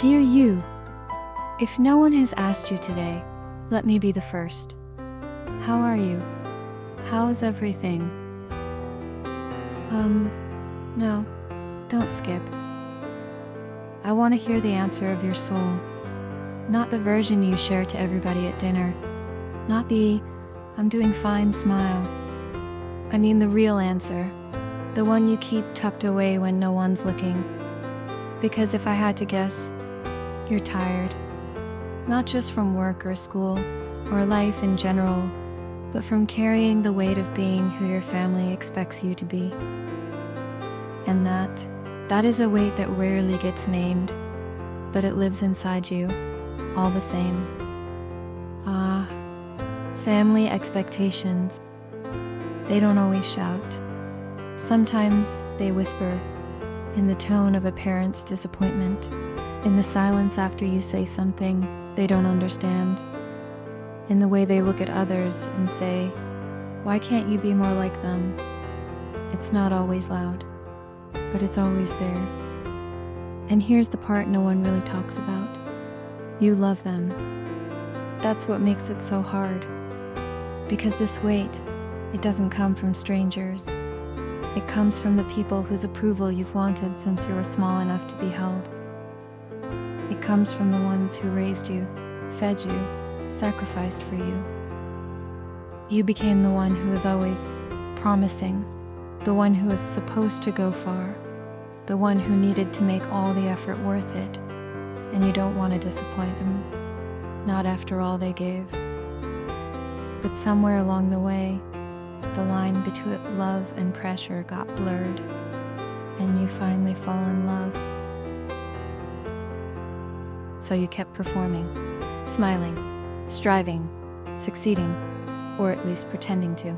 Dear you, if no one has asked you today, let me be the first. How are you? How's everything? No, don't skip. I want to hear the answer of your soul, not the version you share to everybody at dinner, not the "I'm doing fine" smile. I mean the real answer, the one you keep tucked away when no one's looking. Because if I had to guess, you're tired. Not just from work or school, or life in general, but from carrying the weight of being who your family expects you to be. And that is a weight that rarely gets named, but it lives inside you, all the same. Family expectations. They don't always shout. Sometimes they whisper, in the tone of a parent's disappointment, in the silence after you say something they don't understand, in the way they look at others and say, "Why can't you be more like them?" It's not always loud, but it's always there. And here's the part no one really talks about. You love them. That's what makes it so hard. Because this weight, it doesn't come from strangers. It comes from the people whose approval you've wanted since you were small enough to be held. It comes from the ones who raised you, fed you, sacrificed for you. You became the one who was always promising, the one who was supposed to go far, the one who needed to make all the effort worth it, and you don't want to disappoint them, not after all they gave. But somewhere along the way, the line between love and pressure got blurred, and you finally fall in love. So you kept performing, smiling, striving, succeeding, or at least pretending to.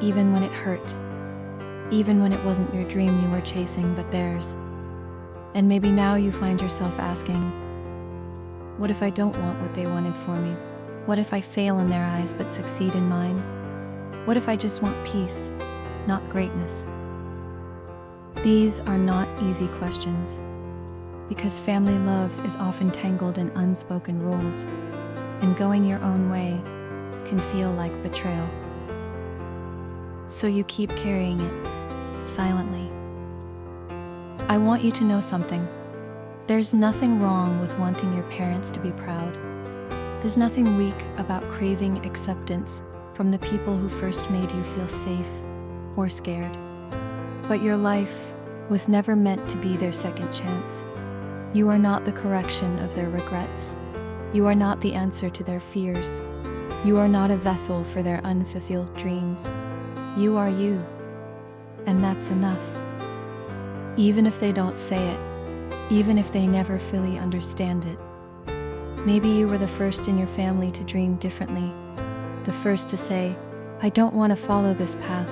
Even when it hurt, even when it wasn't your dream you were chasing but theirs. And maybe now you find yourself asking, what if I don't want what they wanted for me? What if I fail in their eyes but succeed in mine? What if I just want peace, not greatness? These are not easy questions, because family love is often tangled in unspoken rules, and going your own way can feel like betrayal. So you keep carrying it, silently. I want you to know something. There's nothing wrong with wanting your parents to be proud. There's nothing weak about craving acceptance from the people who first made you feel safe or scared. But your life was never meant to be their second chance. You are not the correction of their regrets. You are not the answer to their fears. You are not a vessel for their unfulfilled dreams. You are you, and that's enough. Even if they don't say it, even if they never fully understand it. Maybe you were the first in your family to dream differently, the first to say, I don't want to follow this path.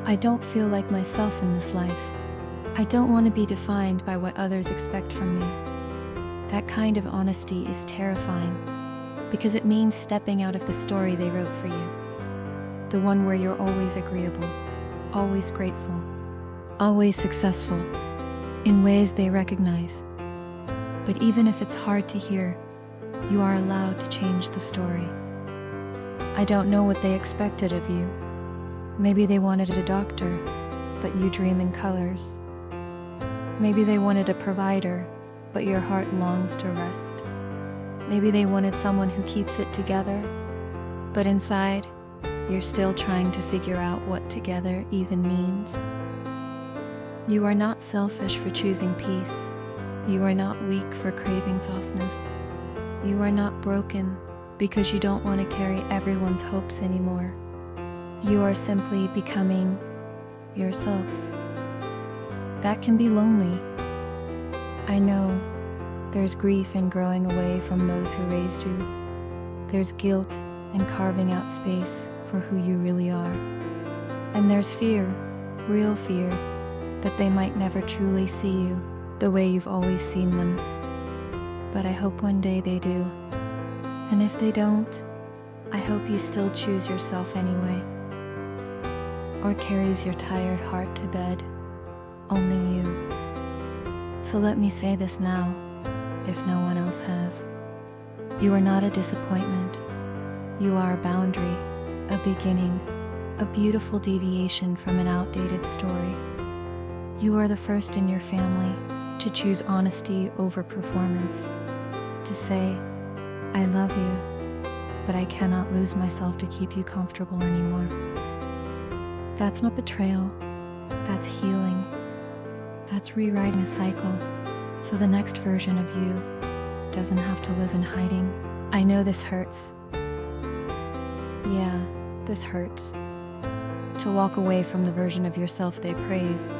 I don't feel like myself in this life. I don't want to be defined by what others expect from me. That kind of honesty is terrifying, because it means stepping out of the story they wrote for you. The one where you're always agreeable, always grateful, always successful, in ways they recognize. But even if it's hard to hear, you are allowed to change the story. I don't know what they expected of you. Maybe they wanted a doctor, but you dream in colors. Maybe they wanted a provider, but your heart longs to rest. Maybe they wanted someone who keeps it together, but inside, you're still trying to figure out what together even means. You are not selfish for choosing peace. You are not weak for craving softness. You are not broken because you don't want to carry everyone's hopes anymore. You are simply becoming yourself. That can be lonely. I know there's grief in growing away from those who raised you. There's guilt in carving out space for who you really are. And there's fear, real fear, that they might never truly see you the way you've always seen them. But I hope one day they do. And if they don't, I hope you still choose yourself anyway. Or carries your tired heart to bed, only you. So let me say this now. if no one else has. You are not a disappointment. You are a boundary, a beginning, a beautiful deviation from an outdated story. You are the first in your family to choose honesty over performance, to say, I love you, but I cannot lose myself to keep you comfortable anymore. That's not betrayal, that's healing. That's rewriting a cycle, so the next version of you doesn't have to live in hiding. I know this hurts. Yeah, this hurts. To walk away from the version of yourself they praise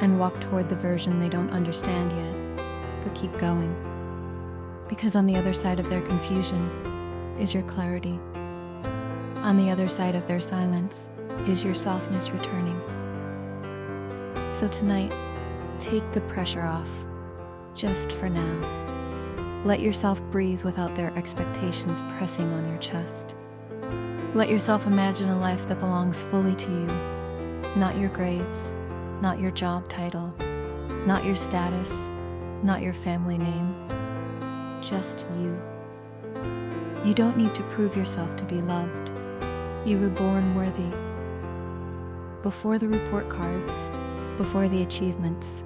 and walk toward the version they don't understand yet, but keep going. Because on the other side of their confusion is your clarity. On the other side of their silence is your softness returning. So tonight, take the pressure off, just for now. Let yourself breathe without their expectations pressing on your chest. Let yourself imagine a life that belongs fully to you, not your grades, not your job title, not your status, not your family name, just you. You don't need to prove yourself to be loved. You were born worthy. Before the report cards, before the achievements,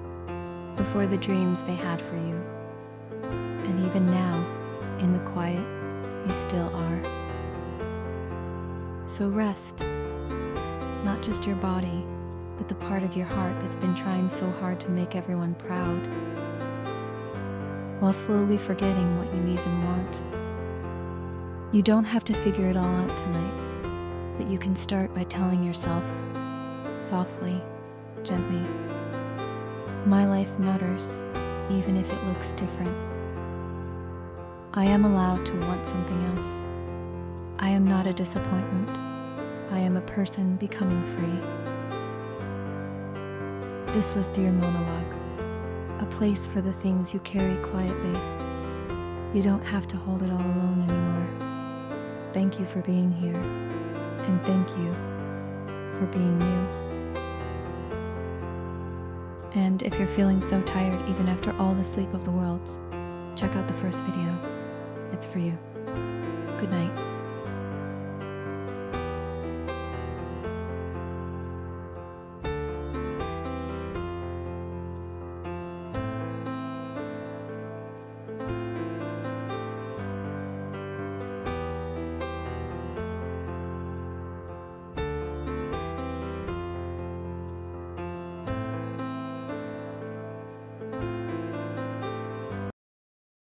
before the dreams they had for you. And even now, in the quiet, you still are. So rest, not just your body, but the part of your heart that's been trying so hard to make everyone proud, while slowly forgetting what you even want. You don't have to figure it all out tonight, but you can start by telling yourself, softly, gently, my life matters, even if it looks different. I am allowed to want something else. I am not a disappointment. I am a person becoming free. This was Dear Monologue, a place for the things you carry quietly. You don't have to hold it all alone anymore. Thank you for being here, and thank you for being you. And if you're feeling so tired even after all the sleep of the world, check out the first video. It's for you. Good night.